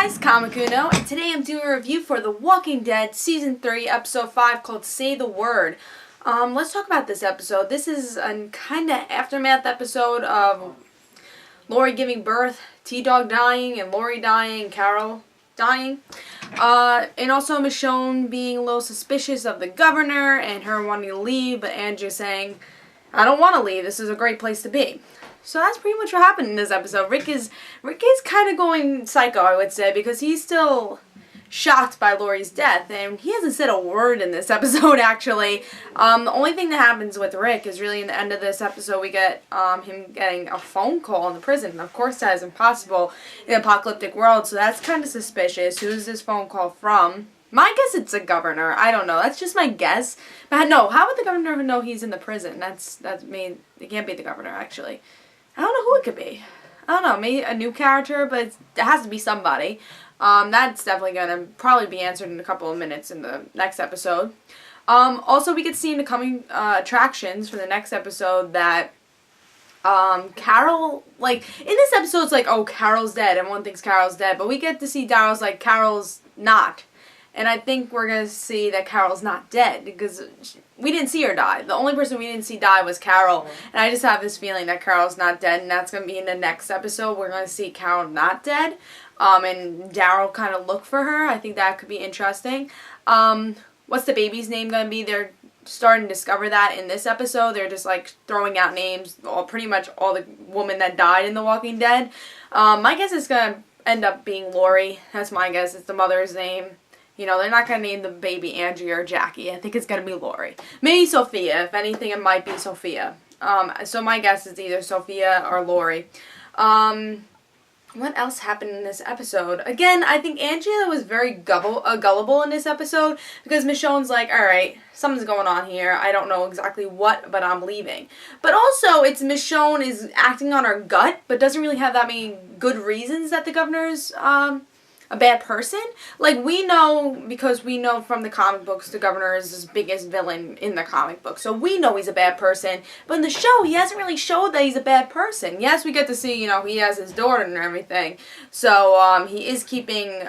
guys, Kamikuno, and today I'm doing a review for The Walking Dead Season 3, Episode 5 called Say the Word. Let's talk about this episode. This is a kind of aftermath episode of Lori giving birth, T-Dog dying, and Lori dying, and Carol dying. And also Michonne being a little suspicious of the governor and her wanting to leave, but Andrea saying, I don't want to leave, this is a great place to be. So that's pretty much what happened in this episode. Rick is kind of going psycho, I would say, because he's still shocked by Lori's death, and he hasn't said a word in this episode, actually. The only thing that happens with Rick is really in the end of this episode we get him getting a phone call in the prison. And of course that is impossible in an apocalyptic world, so that's kind of suspicious. Who's this phone call from? My guess it's the governor. I don't know. That's just my guess. But no, how would the governor know he's in the prison? That's me. It can't be the governor, actually. I don't know who it could be. I don't know, maybe a new character, but it has to be somebody. That's definitely going to probably be answered in a couple of minutes in the next episode. Also, we get to see in the coming attractions for the next episode that Carol, like, in this episode it's like, oh, Carol's dead. Everyone thinks Carol's dead. But we get to see Daryl's like, Carol's not. And I think we're going to see that Carol's not dead, because we didn't see her die. The only person we didn't see die was Carol. And I just have this feeling that Carol's not dead, and that's going to be in the next episode. We're going to see Carol not dead, and Daryl kind of look for her. I think that could be interesting. What's the baby's name going to be? They're starting to discover that in this episode. They're just, like, throwing out names, pretty much all the women that died in The Walking Dead. My guess is going to end up being Lori. That's my guess. It's the mother's name. You know, they're not going to name the baby Andrea or Jackie. I think it's going to be Lori. Maybe Sophia. If anything, it might be Sophia. So my guess is either Sophia or Lori. What else happened in this episode? Again, I think Andrea was very gullible in this episode, because Michonne's like, alright, something's going on here. I don't know exactly what, but I'm leaving. But also, it's Michonne is acting on her gut, but doesn't really have that many good reasons that the governor's, a bad person. Like, we know, because we know from the comic books, the governor is his biggest villain in the comic book. So we know he's a bad person. But in the show, he hasn't really showed that he's a bad person. Yes, we get to see, you know, he has his daughter and everything. So, he is keeping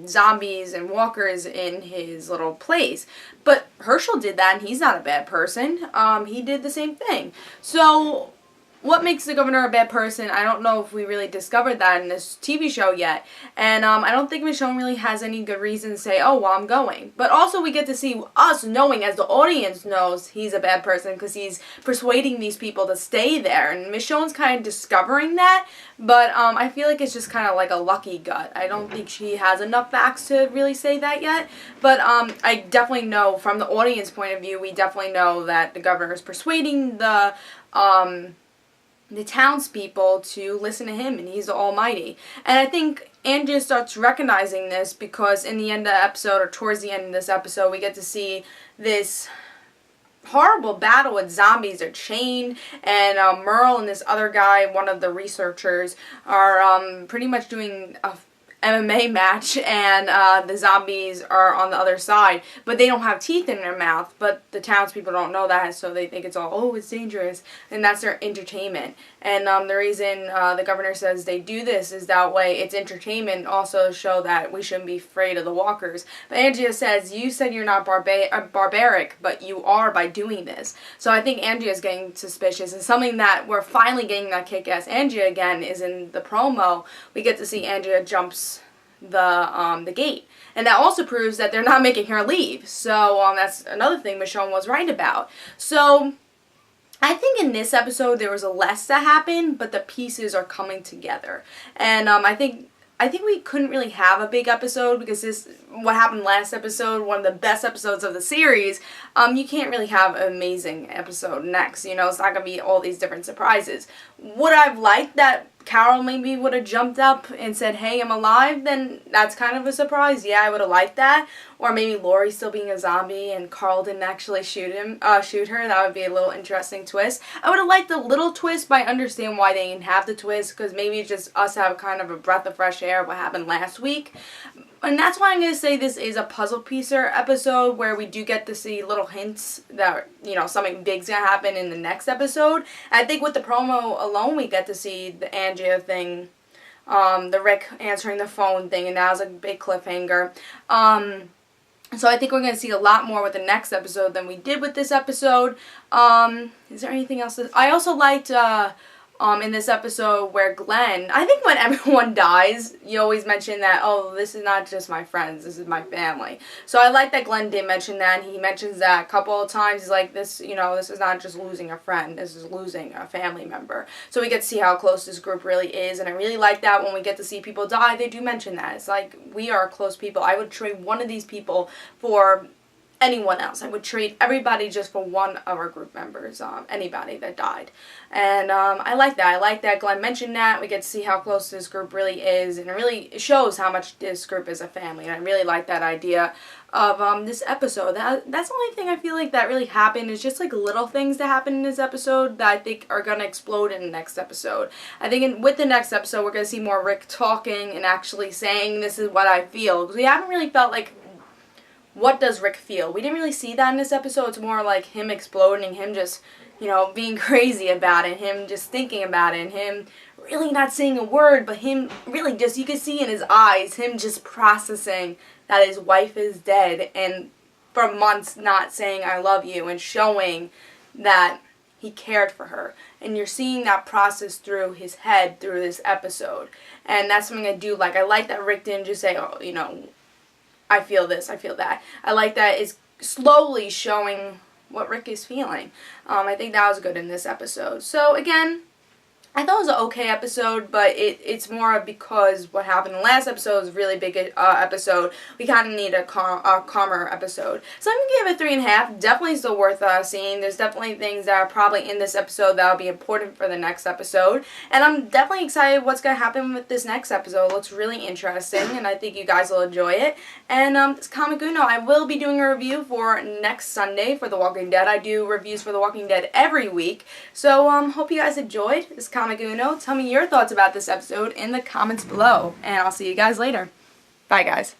zombies and walkers in his little place. But Herschel did that, and he's not a bad person. He did the same thing. So what makes the governor a bad person? I don't know if we really discovered that in this TV show yet. And I don't think Michonne really has any good reason to say, oh, well, I'm going. But also we get to see us knowing, as the audience knows, he's a bad person, because he's persuading these people to stay there. And Michonne's kind of discovering that. But I feel like it's just kind of like a lucky gut. I don't think she has enough facts to really say that yet. But I definitely know, from the audience point of view, we definitely know that the governor is persuading the townspeople to listen to him, and he's the almighty. And I think Andrea starts recognizing this, because in the end of the episode, or towards the end of this episode, we get to see this horrible battle with zombies. Are chained, and Merle and this other guy, one of the researchers, are pretty much doing a MMA match, and the zombies are on the other side, but they don't have teeth in their mouth. But the townspeople don't know that, so they think it's all, oh, it's dangerous, and that's their entertainment. And the reason the governor says they do this is that way it's entertainment, also to show that we shouldn't be afraid of the walkers. But Andrea says, you said you're not barbaric, but you are by doing this. So I think Andrea's getting suspicious, and something that we're finally getting that kick-ass Andrea again is in the promo. We get to see Andrea jumps the gate, and that also proves that they're not making her leave. So that's another thing Michonne was right about. So I think in this episode there was less that happened, but the pieces are coming together. And I think we couldn't really have a big episode, because what happened last episode, one of the best episodes of the series, you can't really have an amazing episode next. You know, it's not going to be all these different surprises. Would I have liked that Carol maybe would have jumped up and said, hey, I'm alive? Then that's kind of a surprise. Yeah, I would have liked that. Or maybe Lori still being a zombie and Carl didn't actually shoot her. That would be a little interesting twist. I would have liked the little twist, but I understand why they didn't have the twist, because maybe it's just us have kind of a breath of fresh air of what happened last week. And that's why I'm going to say this is a puzzle piecer episode, where we do get to see little hints that, you know, something big's going to happen in the next episode. I think with the promo alone, we get to see the Andrea thing the Rick answering the phone thing, and that was a big cliffhanger. So I think we're going to see a lot more with the next episode than we did with this episode. Is there anything else? I also liked in this episode where Glenn, I think when everyone dies, you always mention that, oh, this is not just my friends, this is my family. So I like that Glenn did mention that, and he mentions that a couple of times. He's like, this, this is not just losing a friend, this is losing a family member. So we get to see how close this group really is, and I really like that when we get to see people die, they do mention that. It's like, we are close people. I would trade one of these people for anyone else. I would trade everybody just for one of our group members, anybody that died. And I like that. I like that Glenn mentioned that. We get to see how close this group really is, and it really shows how much this group is a family. And I really like that idea of this episode. That's the only thing I feel like that really happened, is just like little things that happen in this episode that I think are going to explode in the next episode. I think with the next episode, we're going to see more Rick talking and actually saying, this is what I feel. Because we haven't really felt like, what does Rick feel? We didn't really see that in this episode. It's more like him exploding, him just, being crazy about it, him just thinking about it, and him really not saying a word, but him really just, you could see in his eyes, him just processing that his wife is dead, and for months not saying I love you, and showing that he cared for her. And you're seeing that process through his head through this episode. And that's something I do like. I like that Rick didn't just say, oh, I feel this, I feel that. I like that it's slowly showing what Rick is feeling. I think that was good in this episode. So again, I thought it was an okay episode, but it's more because what happened in the last episode was a really big episode. We kind of need a calmer episode. So I'm going to give it 3.5. Definitely still worth seeing. There's definitely things that are probably in this episode that will be important for the next episode. And I'm definitely excited what's going to happen with this next episode. It looks really interesting, and I think you guys will enjoy it. And it's Comic Uno. I will be doing a review for next Sunday for The Walking Dead. I do reviews for The Walking Dead every week. So hope you guys enjoyed this Comic Uno. Tell me your thoughts about this episode in the comments below, and I'll see you guys later. Bye, guys.